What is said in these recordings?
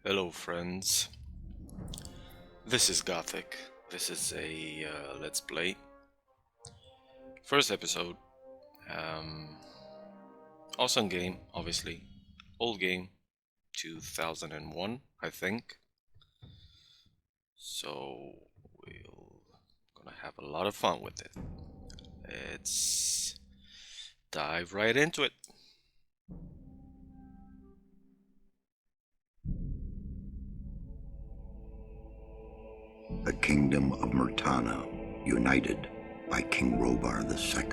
Hello friends, this is Gothic. This is a Let's Play. First episode. Um, awesome game, obviously. Old game, 2001, I think. So we're gonna have a lot of fun with it. Let's dive right into it. The kingdom of Murtana, united by King Robar II.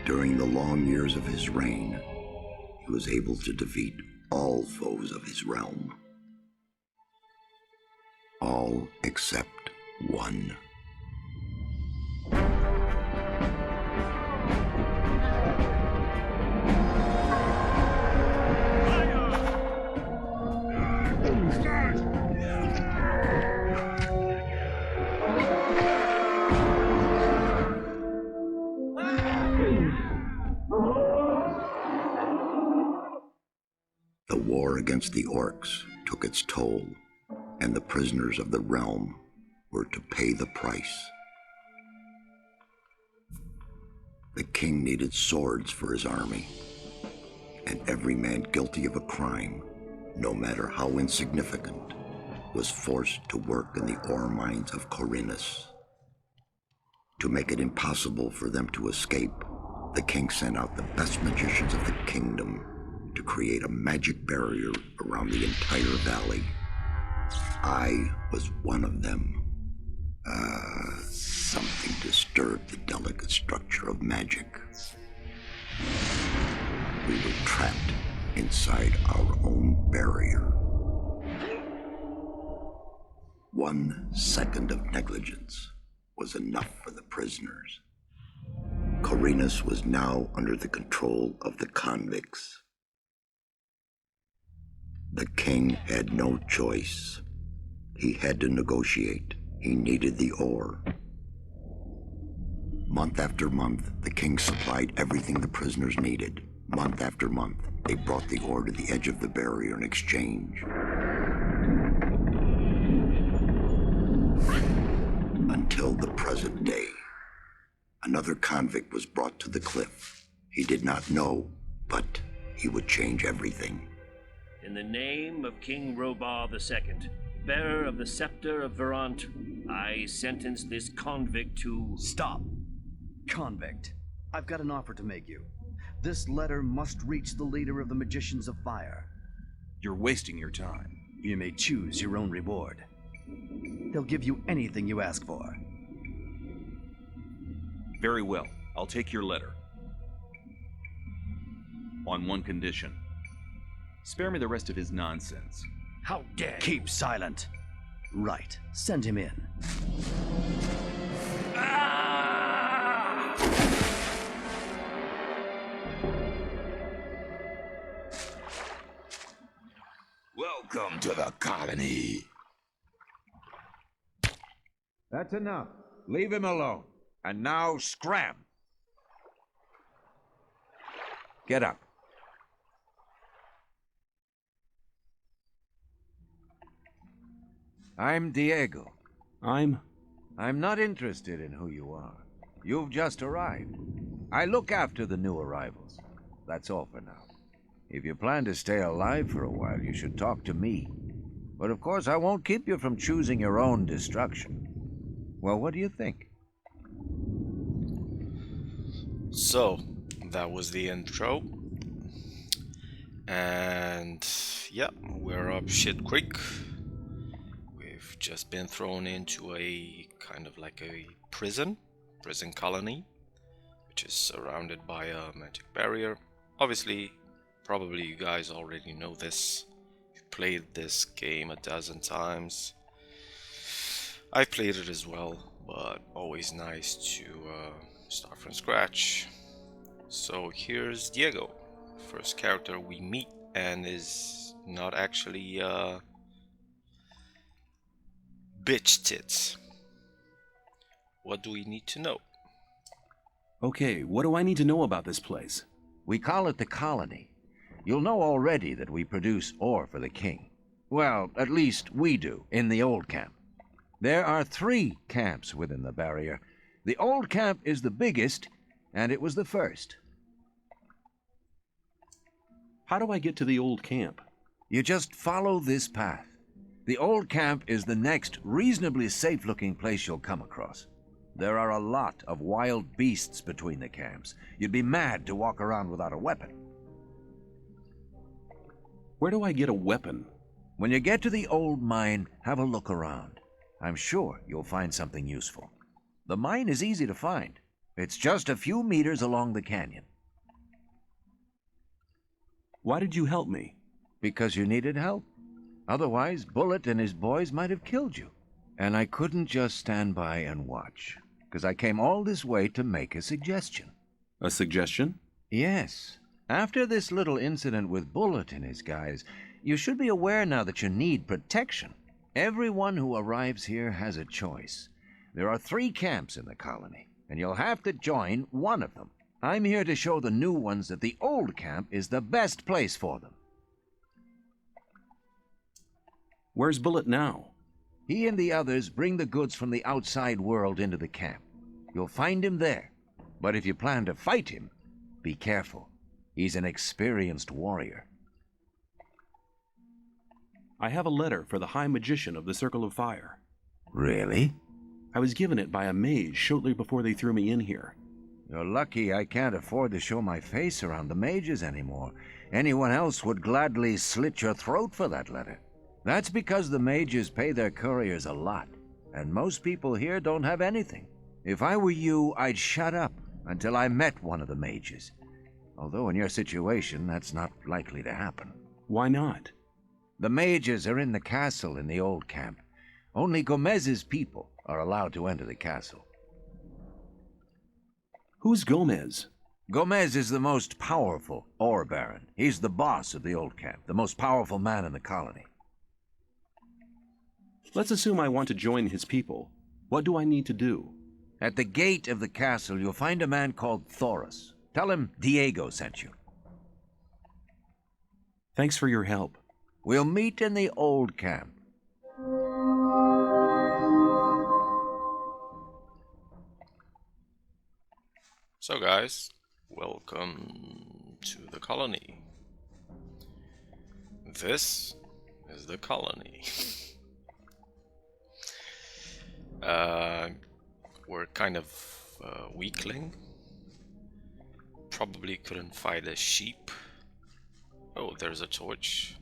During the long years of his reign, he was able to defeat all foes of his realm. All except one. The war against the orcs took its toll, and the prisoners of the realm were to pay the price. The king needed swords for his army, and every man guilty of a crime, no matter how insignificant, was forced to work in the ore mines of Khorinis. To make it impossible for them to escape, the king sent out the best magicians of the kingdom to create a magic barrier around the entire valley. I was one of them. Something disturbed the delicate structure of magic. We were trapped inside our own barrier. 1 second of negligence was enough for the prisoners. Khorinis was now under the control of the convicts. The king had no choice. He had to negotiate. He needed the ore. Month after month, the king supplied everything the prisoners needed. Month after month, they brought the ore to the edge of the barrier in exchange. Until the present day. Another convict was brought to the cliff. He did not know, but he would change everything. In the name of King Robar II, bearer of the scepter of Verant, I sentence this convict to... Stop! Convict, I've got an offer to make you. This letter must reach the leader of the Magicians of Fire. You're wasting your time. You may choose your own reward. They'll give you anything you ask for. Very well, I'll take your letter. On one condition. Spare me the rest of his nonsense. How dare you? Keep silent. Right, send him in. Welcome to the colony. That's enough. Leave him alone. And now scram. Get up. I'm Diego. I'm not interested in who you are. You've just arrived. I look after the new arrivals. That's all for now. If you plan to stay alive for a while, you should talk to me. But of course, I won't keep you from choosing your own destruction. Well, what do you think? So, that was the intro. And yeah, we're up shit creek. We've just been thrown into a kind of like a prison colony, which is surrounded by a magic barrier. Obviously, probably you guys already know this. You've played this game a dozen times. I've played it as well, but always nice to start from scratch. So here's Diego, first character we meet, and is not actually bitch tits. What do we need to know? Okay, what do I need to know about this place? We call it the colony. You'll know already that we produce ore for the king. Well, at least we do, in the old camp. There are 3 camps within the barrier. The old camp is the biggest, and it was the first. How do I get to the old camp? You just follow this path. The old camp is the next reasonably safe-looking place you'll come across. There are a lot of wild beasts between the camps. You'd be mad to walk around without a weapon. Where do I get a weapon? When you get to the old mine, have a look around. I'm sure you'll find something useful. The mine is easy to find. It's just a few meters along the canyon. Why did you help me? Because you needed help. Otherwise, Bullit and his boys might have killed you. And I couldn't just stand by and watch, because I came all this way to make a suggestion. A suggestion? Yes. After this little incident with Bullit and his guys, you should be aware now that you need protection. Everyone who arrives here has a choice. There are 3 camps in the colony, and you'll have to join one of them. I'm here to show the new ones that the old camp is the best place for them. Where's Bullit now? He and the others bring the goods from the outside world into the camp. You'll find him there. But if you plan to fight him, be careful. He's an experienced warrior. I have a letter for the High Magician of the Circle of Fire. Really? I was given it by a mage shortly before they threw me in here. You're lucky I can't afford to show my face around the mages anymore. Anyone else would gladly slit your throat for that letter. That's because the mages pay their couriers a lot, and most people here don't have anything. If I were you, I'd shut up until I met one of the mages. Although in your situation, that's not likely to happen. Why not? The mages are in the castle in the old camp. Only Gomez's people are allowed to enter the castle. Who's Gomez? Gomez is the most powerful ore baron. He's the boss of the old camp, the most powerful man in the colony. Let's assume I want to join his people. What do I need to do? At the gate of the castle, you'll find a man called Thoris. Tell him Diego sent you. Thanks for your help. We'll meet in the old camp. So guys, welcome to the colony. This is the colony. We're kind of weakling. Probably couldn't fight a sheep. Oh, there's a torch.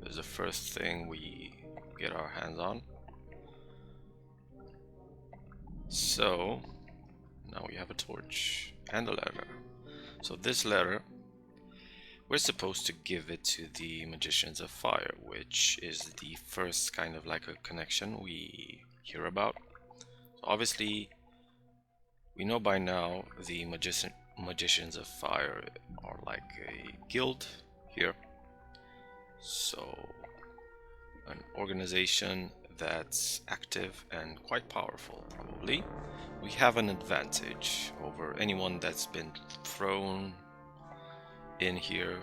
There's the first thing we get our hands on. So now we have a torch and a letter. So this letter, we're supposed to give it to the Magicians of Fire, which is the first kind of like a connection we hear about. So obviously, we know by now the Magicians of Fire are like a guild here. So, an organization that's active and quite powerful, probably. We have an advantage over anyone that's been thrown in here,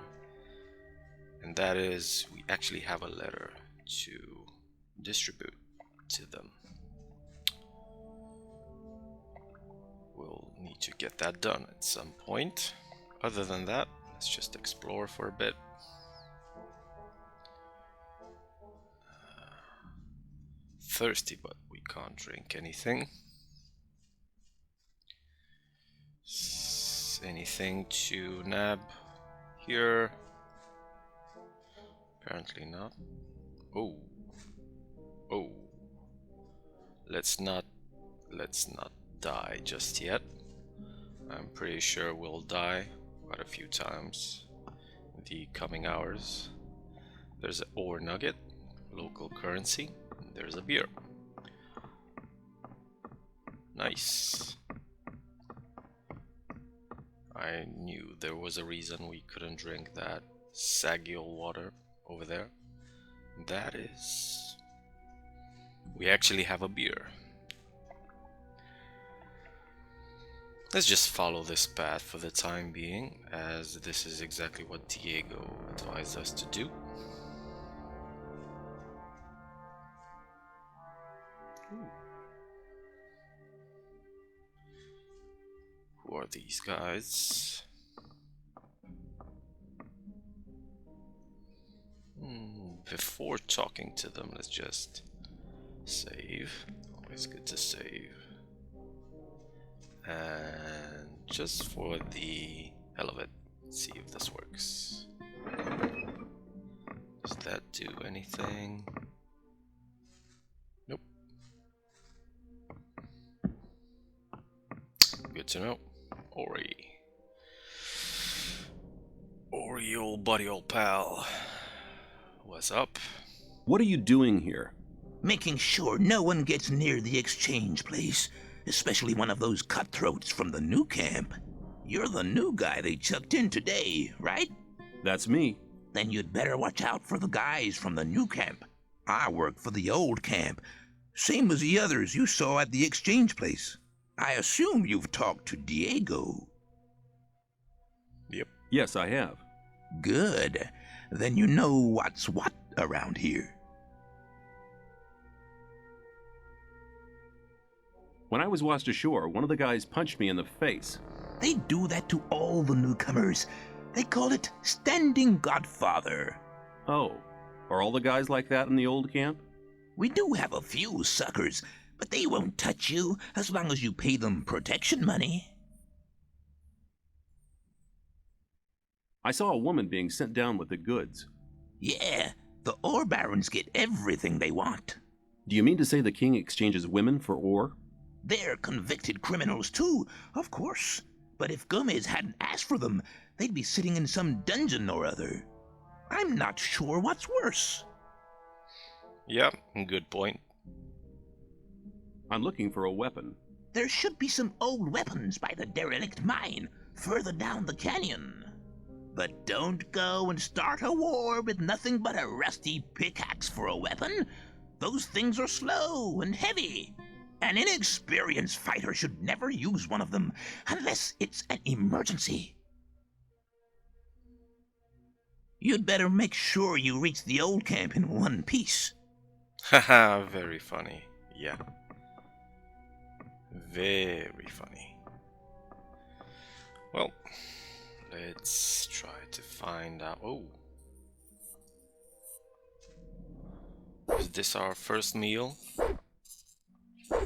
and that is we actually have a letter to distribute to them. We'll need to get that done at some point. Other than that, let's just explore for a bit. Thirsty, but we can't drink anything. Anything to nab here? Apparently not. Oh. Let's not die just yet. I'm pretty sure we'll die quite a few times in the coming hours. There's an ore nugget, local currency. There's a beer. Nice. I knew there was a reason we couldn't drink that saggy old water over there. That is... we actually have a beer. Let's just follow this path for the time being, as this is exactly what Diego advised us to do. Who are these guys? Before talking to them, let's just save. Always good to save. And just for the hell of it, let's see if this works. Does that do anything? Nope. Good to know. Ori, old buddy, old pal. What's up? What are you doing here? Making sure no one gets near the exchange place, especially one of those cutthroats from the new camp. You're the new guy they chucked in today, right? That's me. Then you'd better watch out for the guys from the new camp. I work for the old camp, same as the others you saw at the exchange place. I assume you've talked to Diego. Yep. Yes, I have. Good. Then you know what's what around here. When I was washed ashore, one of the guys punched me in the face. They do that to all the newcomers. They call it standing godfather. Oh, are all the guys like that in the old camp? We do have a few suckers, but they won't touch you as long as you pay them protection money. I saw a woman being sent down with the goods. Yeah, the ore barons get everything they want. Do you mean to say the king exchanges women for ore? They're convicted criminals too, of course. But if Gomez hadn't asked for them, they'd be sitting in some dungeon or other. I'm not sure what's worse. Yeah, good point. I'm looking for a weapon. There should be some old weapons by the derelict mine, further down the canyon. But don't go and start a war with nothing but a rusty pickaxe for a weapon. Those things are slow and heavy. An inexperienced fighter should never use one of them unless it's an emergency. You'd better make sure you reach the old camp in one piece. Haha, very funny. Yeah. Very funny. Well, let's try to find out. Oh. Is this our first meal?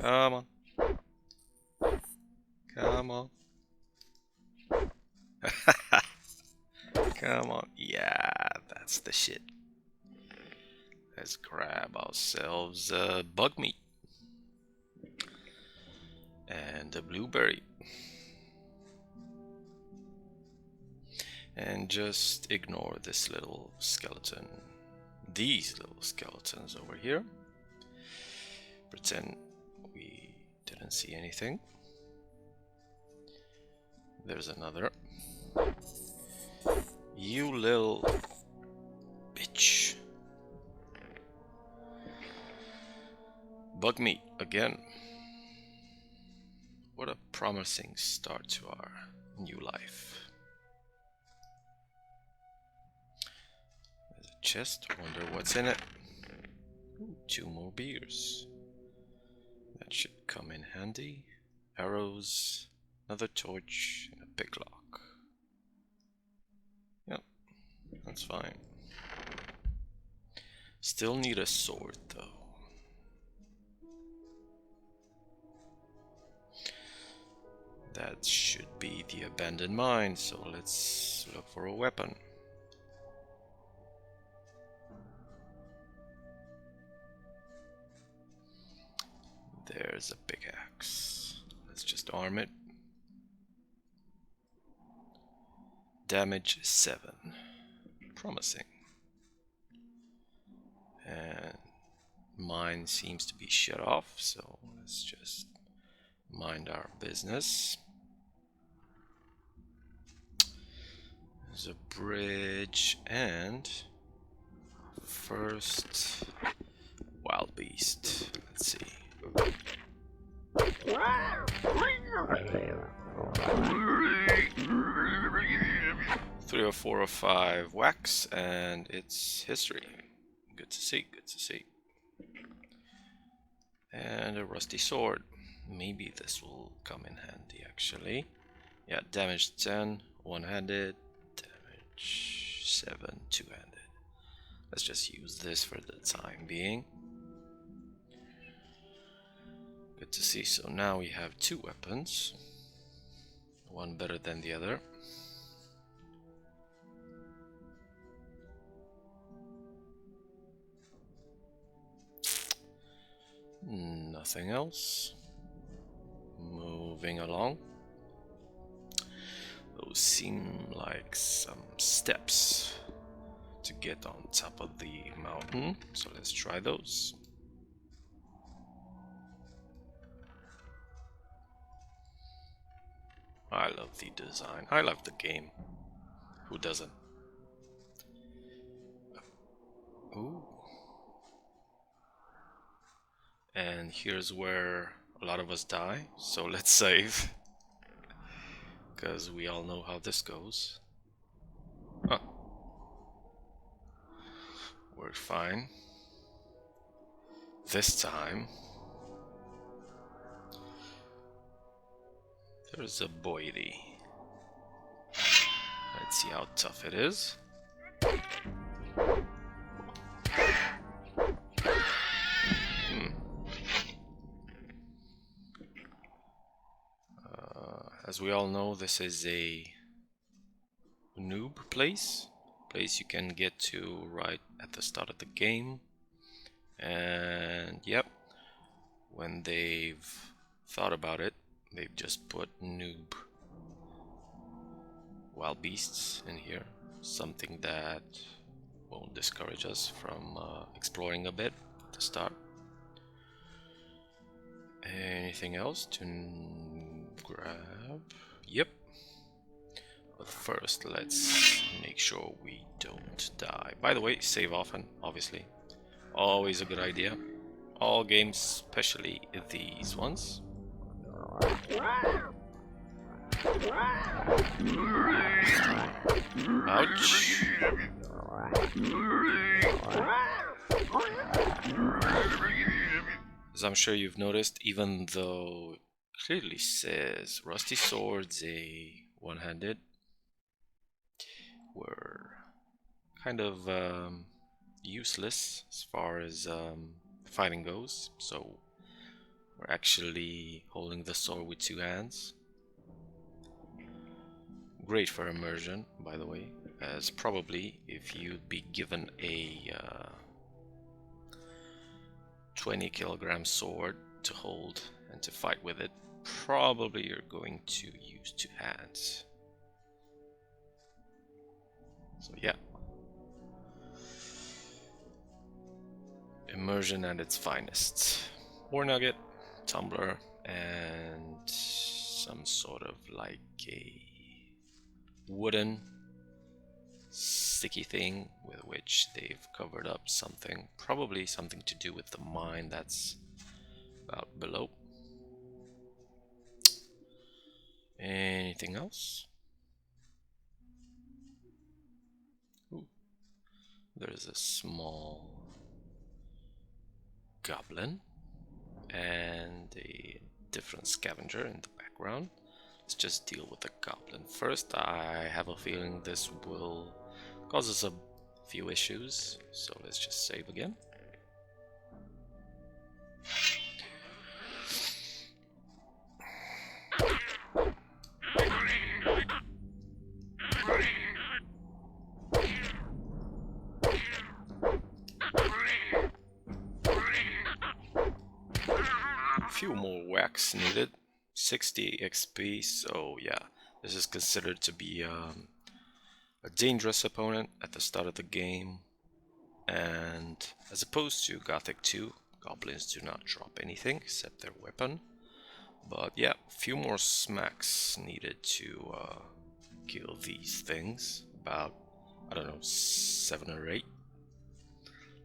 Come on. Come on. Come on. Yeah, that's the shit. Let's grab ourselves bug meat. And a blueberry. And just ignore this little skeleton. These little skeletons over here. Pretend we didn't see anything. There's another. You little bitch. Bug meat again. What a promising start to our new life. There's a chest. Wonder what's in it. Ooh, 2 more beers. That should come in handy. Arrows, another torch, and a picklock. Yep, that's fine. Still need a sword though. That should be the abandoned mine, so let's look for a weapon. There's a pickaxe. Let's just arm it. Damage 7. Promising. And mine seems to be shut off, so let's just mind our business. There's a bridge and first wild beast. Let's see. 3 or 4 or 5 whacks, and it's history. Good to see, good to see. And a rusty sword. Maybe this will come in handy, actually. Yeah, damage 10, one-handed. Damage 7, two-handed. Let's just use this for the time being. Good to see. So now we have 2 weapons. One better than the other. Nothing else. Moving along. Those seem like some steps to get on top of the mountain. So let's try those. I love the design. I love the game. Who doesn't? Ooh. And here's where a lot of us die, so let's save. Because we all know how this goes. Oh. We're fine. This time there's a boydie. Let's see how tough it is. As we all know, this is a noob place you can get to right at the start of the game. And yep, when they've thought about it, they've just put noob wild beasts in here, something that won't discourage us from exploring a bit at the start. Anything else to grab? Yep. But first, let's make sure we don't die. By the way, save often, obviously. Always a good idea. All games, especially these ones. Ouch. As I'm sure you've noticed, even though it clearly says rusty swords a one-handed, we're kind of useless as far as fighting goes, so we're actually holding the sword with 2 hands. Great for immersion, by the way, as probably if you'd be given a 20-kilogram sword to hold and to fight with it, probably you're going to use 2 hands. So yeah, immersion at its finest. Ore nugget, tumbler, and some sort of like a wooden sticky thing with which they've covered up something, probably something to do with the mine that's about below. Anything else? Ooh. There's a small goblin and a different scavenger in the background. Let's just deal with the goblin first. I have a feeling this will cause us a few issues, so let's just save again. A few more whacks needed. 60 XP, so yeah, this is considered to be a dangerous opponent at the start of the game, and as opposed to Gothic 2, goblins do not drop anything except their weapon. But yeah, a few more smacks needed to kill these things, about, I don't know, 7 or 8.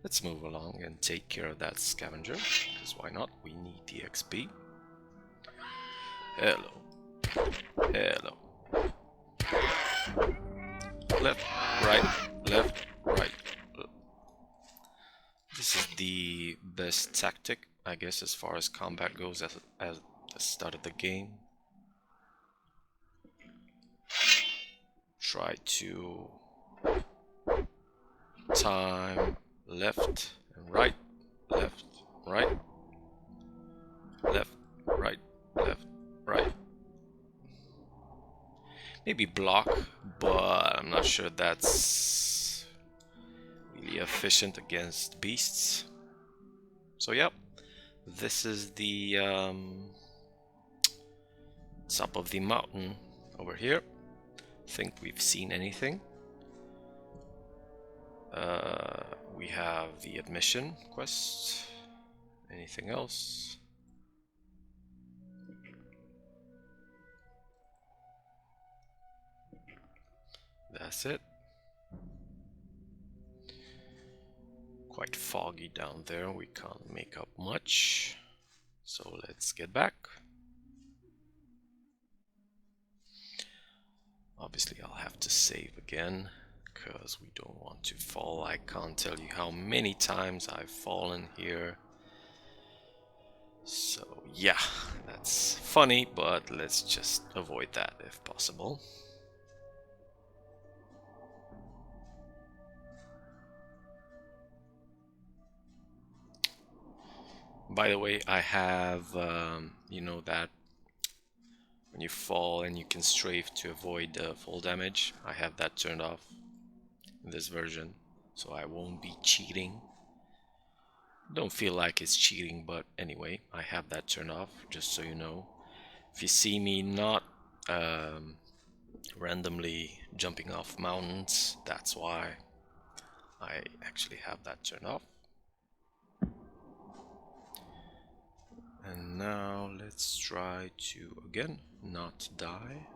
Let's move along and take care of that scavenger, because why not, we need the XP. Hello. Hello. Left, right. This is the best tactic, I guess, as far as combat goes at the start of the game. Try to time left and right, left, right, left, right, left, right. Maybe block, but I'm not sure that's really efficient against beasts. So yep, this is the top of the mountain over here. Think we've seen anything. We have the admission quest. Anything else? That's it. Quite foggy down there, we can't make out much. So let's get back. Obviously I'll have to save again, because we don't want to fall. I can't tell you how many times I've fallen here. So yeah, that's funny, but let's just avoid that if possible. By the way, I have, you know, that when you fall and you can strafe to avoid fall damage, I have that turned off in this version, so I won't be cheating. Don't feel like it's cheating, but anyway, I have that turned off, just so you know. If you see me not randomly jumping off mountains, that's why I actually have that turned off. And now let's try to, again, not die.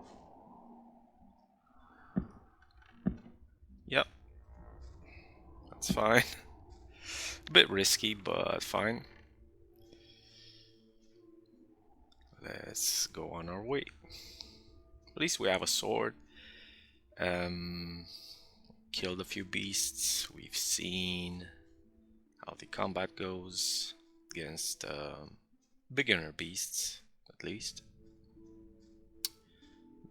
Yep, that's fine. A bit risky, but fine. Let's go on our way. At least we have a sword. Killed a few beasts. We've seen how the combat goes against beginner beasts, at least.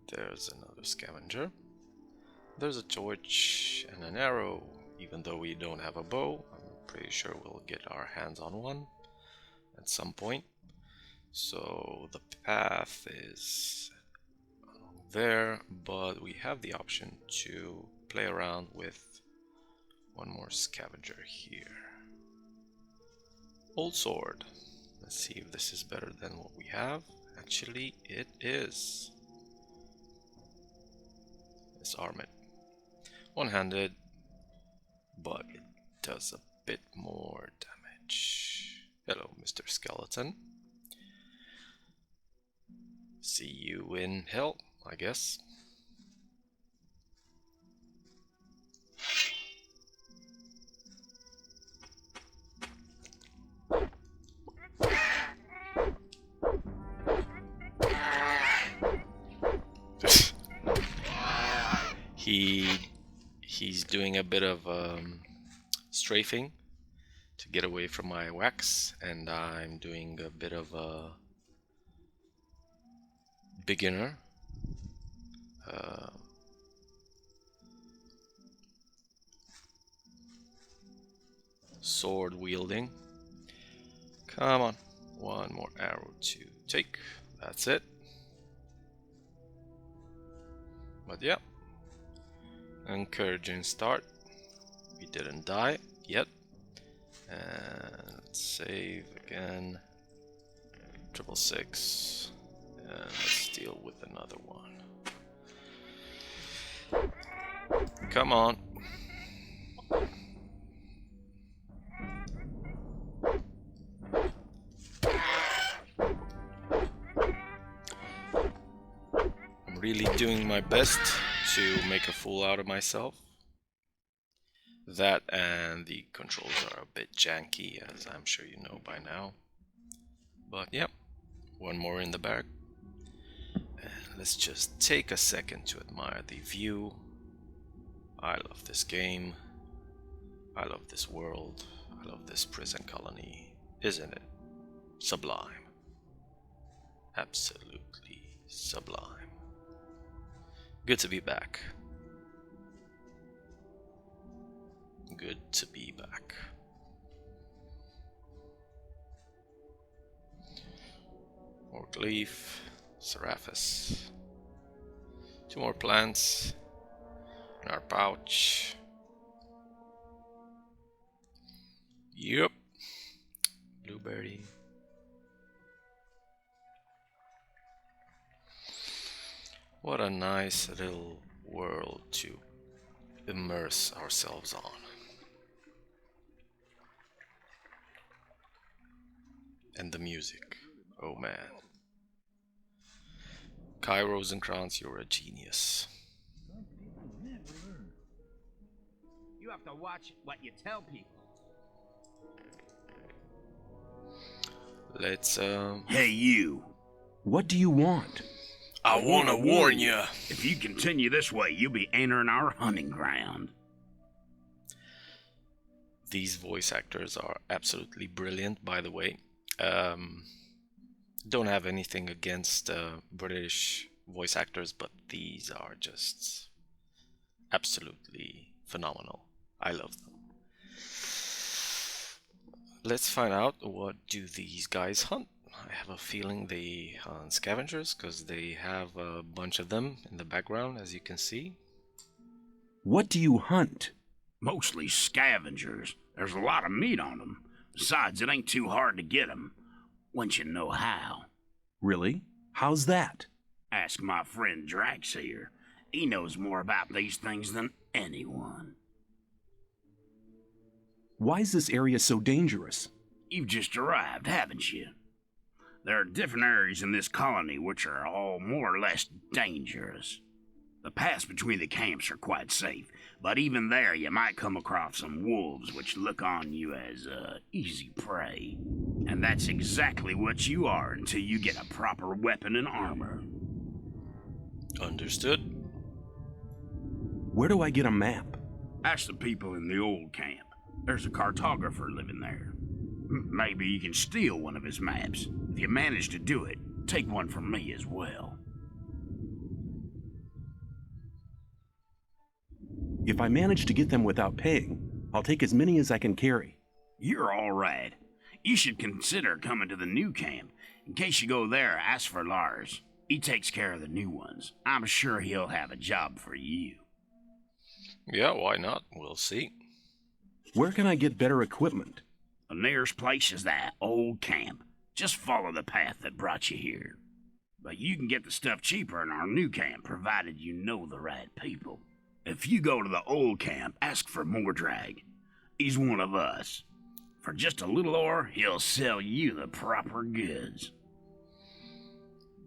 There's another scavenger. There's a torch and an arrow. Even though we don't have a bow, I'm pretty sure we'll get our hands on one at some point. So the path is there, but we have the option to play around with one more scavenger here. Old sword. Let's see if this is better than what we have. Actually, it is. Disarm it. One-handed, but it does a bit more damage. Hello, Mr. Skeleton. See you in hell, I guess. He's doing a bit of strafing to get away from my wax, and I'm doing a bit of a beginner sword wielding. Come on, one more arrow to take. That's it. But yeah, encouraging start. We didn't die yet. And let's save again. 666. And let's deal with another one. Come on. I'm really doing my best to make a fool out of myself. That and the controls are a bit janky, as I'm sure you know by now. But yep, one more in the bag. And let's just take a second to admire the view. I love this game. I love this world. I love this prison colony. Isn't it sublime? Absolutely sublime. Good to be back. Good to be back. Orc leaf, Seraphis. 2 more plants in our pouch. Yep. Blueberry. What a nice little world to immerse ourselves on. And the music. Oh man. Kai Rosenkrantz, you're a genius. You have to watch what you tell people. Let's Hey you. What do you want? I wanna warn you. If you continue this way, you'll be entering our hunting ground. These voice actors are absolutely brilliant, by the way. Don't have anything against British voice actors, but these are just absolutely phenomenal. I love them. Let's find out, what do these guys hunt? I have a feeling they hunt scavengers, because they have a bunch of them in the background, as you can see. What do you hunt? Mostly scavengers. There's a lot of meat on them. Besides, it ain't too hard to get them, once you know how. Really? How's that? Ask my friend Drax here. He knows more about these things than anyone. Why is this area so dangerous? You've just arrived, haven't you? There are different areas in this colony which are all more or less dangerous. The paths between the camps are quite safe, but even there you might come across some wolves which look on you as easy prey. And that's exactly what you are until you get a proper weapon and armor. Understood. Where do I get a map? Ask the people in the old camp. There's a cartographer living there. Maybe you can steal one of his maps. If you manage to do it, take one from me as well. If I manage to get them without paying, I'll take as many as I can carry. You're all right. You should consider coming to the new camp. In case you go there, ask for Lars. He takes care of the new ones. I'm sure he'll have a job for you. Yeah, why not? We'll see. Where can I get better equipment? The nearest place is that old camp. Just follow the path that brought you here. But you can get the stuff cheaper in our new camp, provided you know the right people. If you go to the old camp, ask for Mordrag. He's one of us. For just a little ore, he'll sell you the proper goods.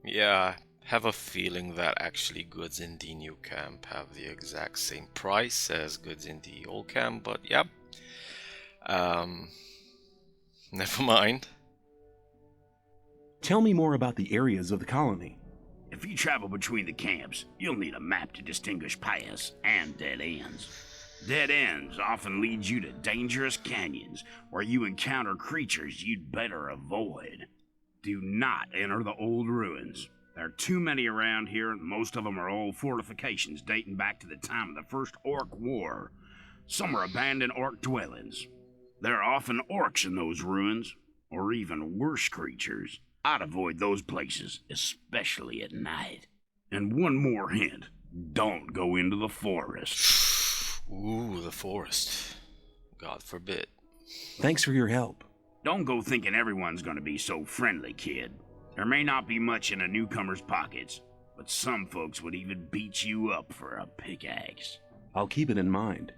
Yeah, I have a feeling that actually goods in the new camp have the exact same price as goods in the old camp, but yeah. Never mind. Tell me more about the areas of the colony. If you travel between the camps, you'll need a map to distinguish paths and dead ends. Dead ends often lead you to dangerous canyons where you encounter creatures you'd better avoid. Do not enter the old ruins. There are too many around here, and most of them are old fortifications dating back to the time of the First Orc War. Some are abandoned orc dwellings. There are often orcs in those ruins, or even worse creatures. I'd avoid those places, especially at night. And one more hint, don't go into the forest. Ooh, the forest. God forbid. Thanks for your help. Don't go thinking everyone's gonna be so friendly, kid. There may not be much in a newcomer's pockets, but some folks would even beat you up for a pickaxe. I'll keep it in mind.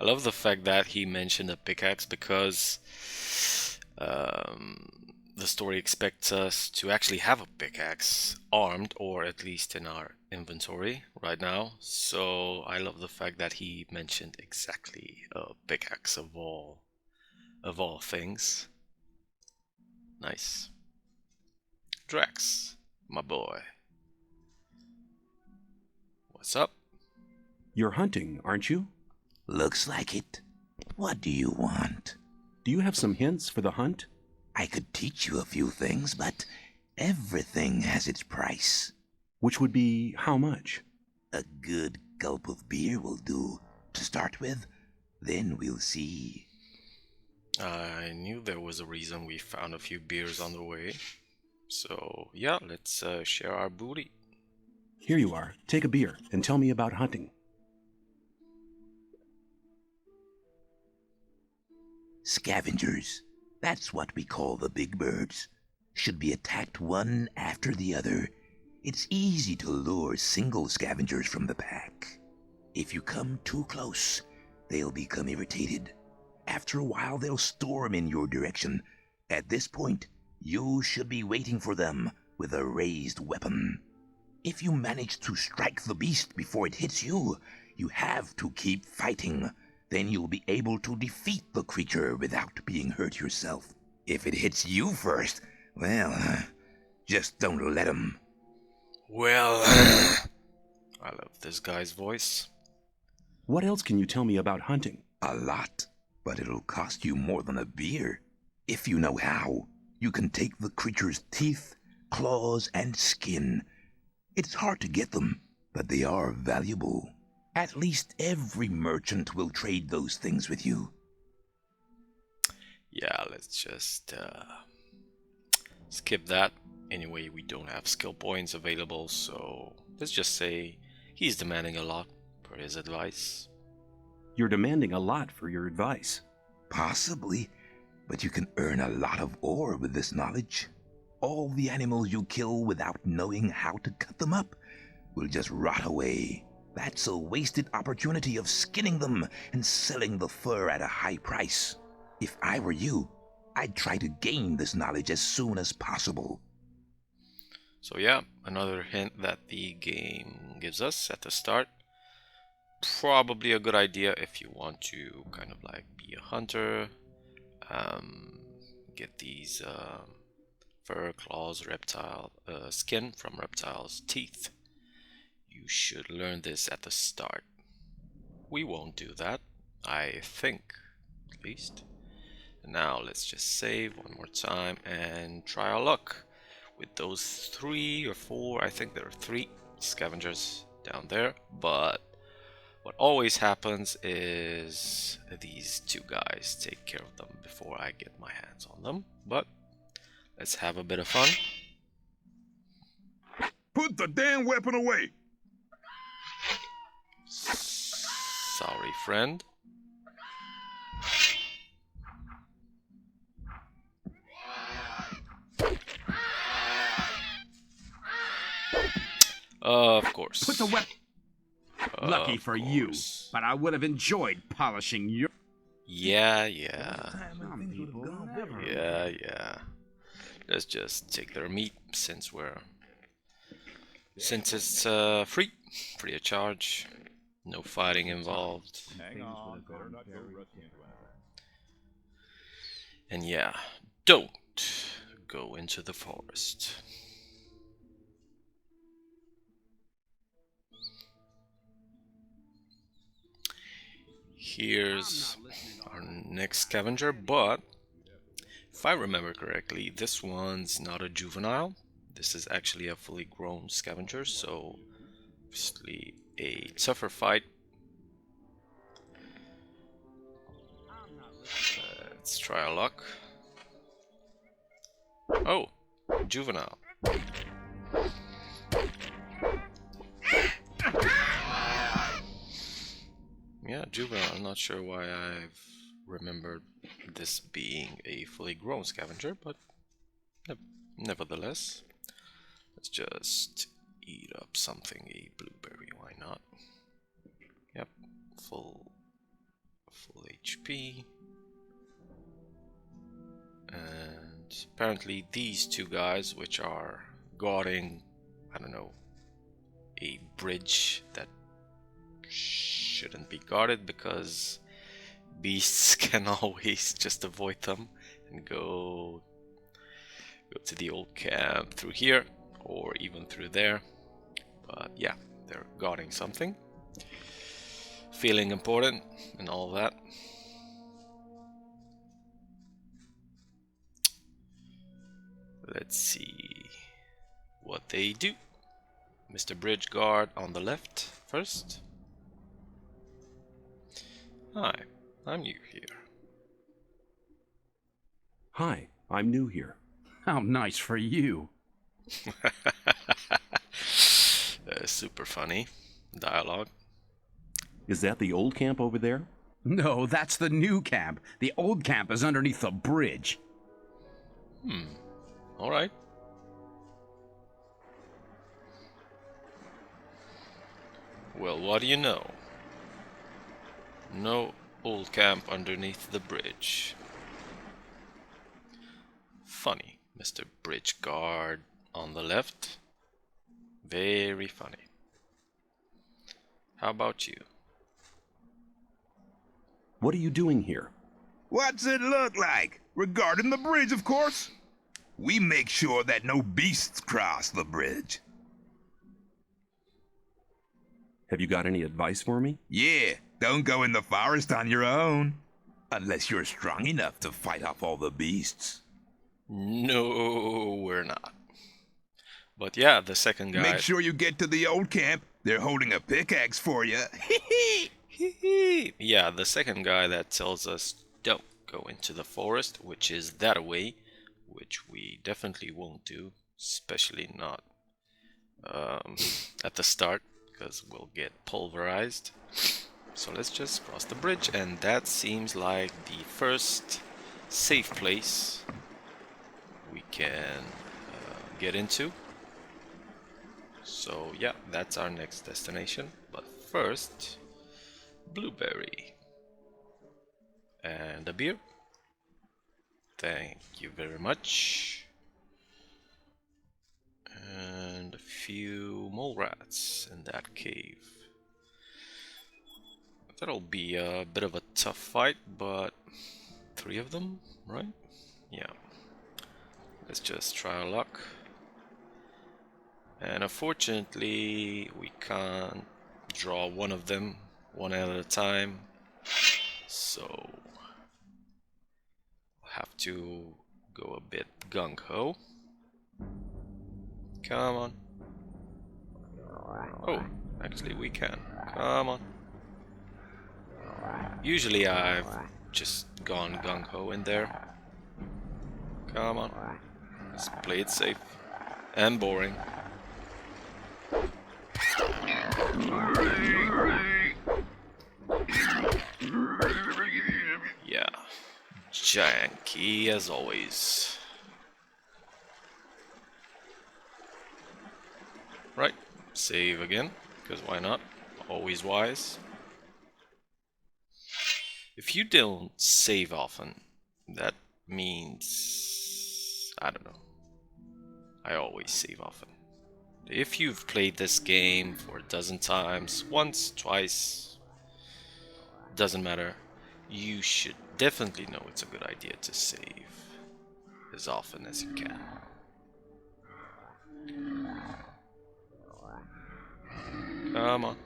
I love the fact that he mentioned a pickaxe, because the story expects us to actually have a pickaxe armed, or at least in our inventory right now. So I love the fact that he mentioned exactly a pickaxe of all things. Nice. Drax, my boy. What's up? You're hunting, aren't you? Looks like it. What do you want? Do you have some hints for the hunt? I could teach you a few things, but everything has its price. Which would be how much? A good gulp of beer will do, to start with. Then we'll see. I knew there was a reason we found a few beers on the way. So, yeah, let's share our booty. Here you are. Take a beer and tell me about hunting. Scavengers. That's what we call the big birds. Should be attacked one after the other. It's easy to lure single scavengers from the pack. If you come too close, they'll become irritated. After a while, they'll storm in your direction. At this point, you should be waiting for them with a raised weapon. If you manage to strike the beast before it hits you, you have to keep fighting. Then you'll be able to defeat the creature without being hurt yourself. If it hits you first, well, just don't let him. Well, I love this guy's voice. What else can you tell me about hunting? A lot, but it'll cost you more than a beer. If you know how, you can take the creature's teeth, claws, and skin. It's hard to get them, but they are valuable. At least every merchant will trade those things with you. Yeah, let's just skip that. Anyway, we don't have skill points available, so let's just say he's demanding a lot for his advice. You're demanding a lot for your advice. Possibly, but you can earn a lot of ore with this knowledge. All the animals you kill without knowing how to cut them up will just rot away. That's a wasted opportunity of skinning them and selling the fur at a high price. If I were you, I'd try to gain this knowledge as soon as possible. So yeah, another hint that the game gives us at the start. Probably a good idea if you want to kind of like be a hunter, get these fur, claws, reptile, skin from reptiles' teeth. You should learn this at the start. We won't do that, I think, at least. Now let's just save one more time and try our luck with those 3 or 4, I think there are 3 scavengers down there, but what always happens is these 2 guys take care of them before I get my hands on them. But let's have a bit of fun. Put the damn weapon away! Sorry, friend. Of course. Put the weapon... Lucky for you, but I would have enjoyed polishing your... Yeah. Some people never... Yeah. Let's just take their meat since it's free of charge, no fighting involved. Hang on, better not go rusty into And yeah, don't go into the forest. Here's our next scavenger, but if I remember correctly, this one's not a juvenile. This is actually a fully grown scavenger, so obviously a tougher fight. Let's try our luck. Oh, juvenile. Yeah, juvenile. I'm not sure why I've remembered this being a fully grown scavenger, but nevertheless, let's just eat up something, a blueberry, why not? Yep, full HP. And apparently these 2 guys, which are guarding, I don't know, a bridge that shouldn't be guarded because beasts can always just avoid them and go to the old camp through here or even through there. But yeah, they're guarding something. Feeling important and all that. Let's see what they do. Mr. Bridge Guard on the left first. Hi, I'm new here. Hi, I'm new here. How nice for you. Super funny dialogue. Is that the old camp over there? No, that's the new camp. The old camp is underneath the bridge. Alright. Well, what do you know? No old camp underneath the bridge. Funny, Mr. Bridge Guard on the left. Very funny. How about you? What are you doing here? What's it look like? Regarding the bridge, of course. We make sure that no beasts cross the bridge. Have you got any advice for me? Yeah, don't go in the forest on your own. Unless you're strong enough to fight off all the beasts. No, we're not. But yeah, the second guy... Make sure you get to the old camp. They're holding a pickaxe for you. Yeah, the second guy that tells us don't go into the forest, which is that way, which we definitely won't do, especially not at the start, because we'll get pulverized. So let's just cross the bridge, and that seems like the first safe place we can get into. So yeah, that's our next destination. But first, blueberry and a beer. Thank you very much. And a few mole rats in that cave. That'll be a bit of a tough fight, but 3 of them, right? Yeah. Let's just try our luck. And unfortunately, we can't draw one of them one at a time. So we'll have to go a bit gung-ho. Come on. Oh, actually we can. Come on. Usually I've just gone gung-ho in there. Come on. Let's play it safe. And boring. Yeah. Janky as always. Right. Save again. Because why not? Always wise. If you don't save often, that means... I don't know. I always save often. If you've played this game for a dozen times, once, twice, doesn't matter, you should definitely know it's a good idea to save as often as you can. Come on.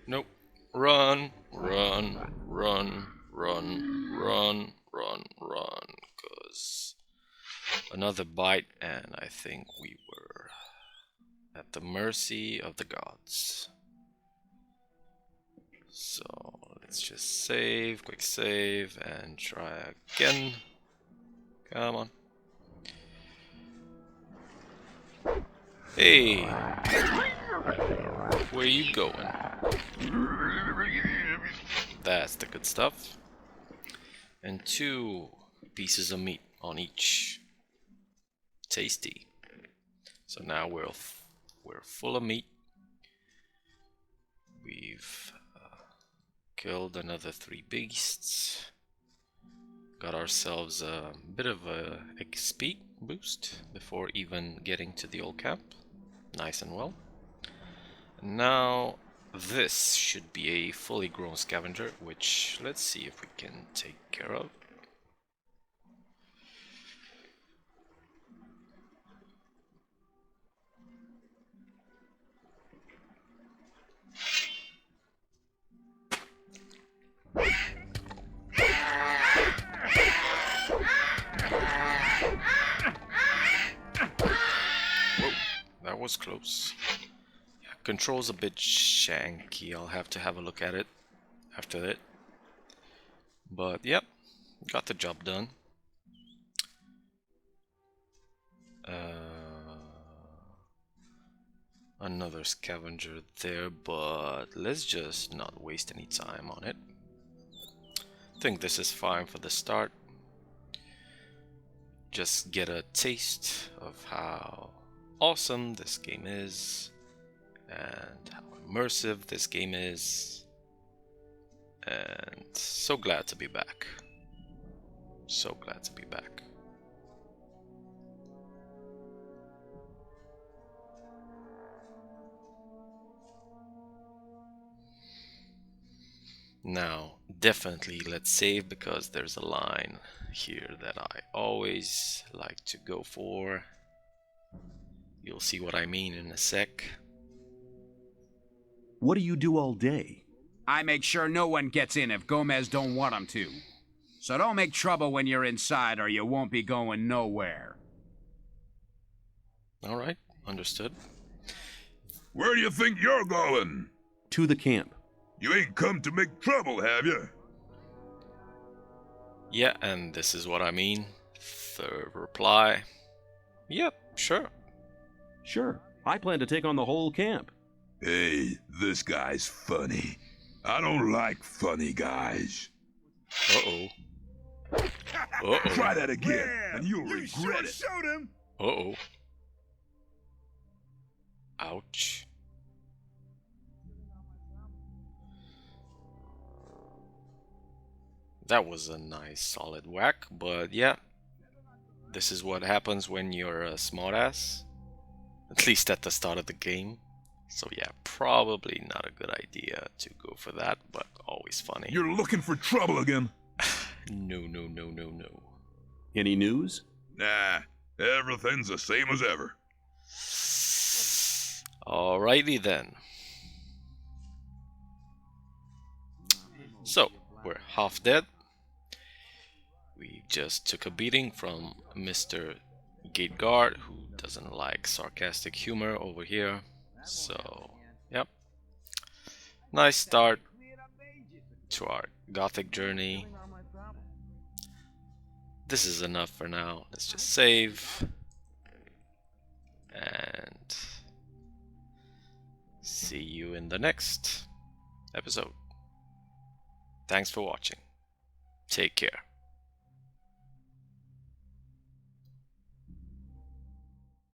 Nope. Run, run, run, run, run, run, run. Cause another bite and I think we were at the mercy of the gods. So let's just save, quick save, and try again. Come on. Hey! Where you going? That's the good stuff. And 2 pieces of meat on each. Tasty. So now we're full of meat. We've killed another 3 beasts. Got ourselves a bit of a XP boost before even getting to the old camp. Nice and well. And now this should be a fully grown scavenger, which let's see if we can take care of. Whoa, that was close. Yeah, control's a bit shanky. I'll have to have a look at it after that. But yep, got the job done. Another scavenger there, but let's just not waste any time on it. I think this is fine for the start. Just get a taste of how awesome this game is and how immersive this game is, and so glad to be back. So glad to be back. Now, definitely let's save, because there's a line here that I always like to go for. You'll see what I mean in a sec. What do you do all day? I make sure no one gets in if Gomez don't want them to. So don't make trouble when you're inside, or you won't be going nowhere. Alright, understood. Where do you think you're going? To the camp. You ain't come to make trouble, have you? Yeah, and this is what I mean. Third reply. Yep, sure. Sure. I plan to take on the whole camp. Hey, this guy's funny. I don't like funny guys. Uh-oh. Uh-oh. Try that again, and you'll regret it. Showed him. Uh-oh. Ouch. That was a nice solid whack, but yeah, this is what happens when you're a smartass, at least at the start of the game. So yeah, probably not a good idea to go for that, but always funny. You're looking for trouble again? No, no, no, no, no. Any news? Nah, everything's the same as ever. Alrighty then. So, we're half dead. We just took a beating from Mr. Gate Guard, who doesn't like sarcastic humor over here. So, yep. Nice start to our Gothic journey. This is enough for now. Let's just save. And see you in the next episode. Thanks for watching. Take care.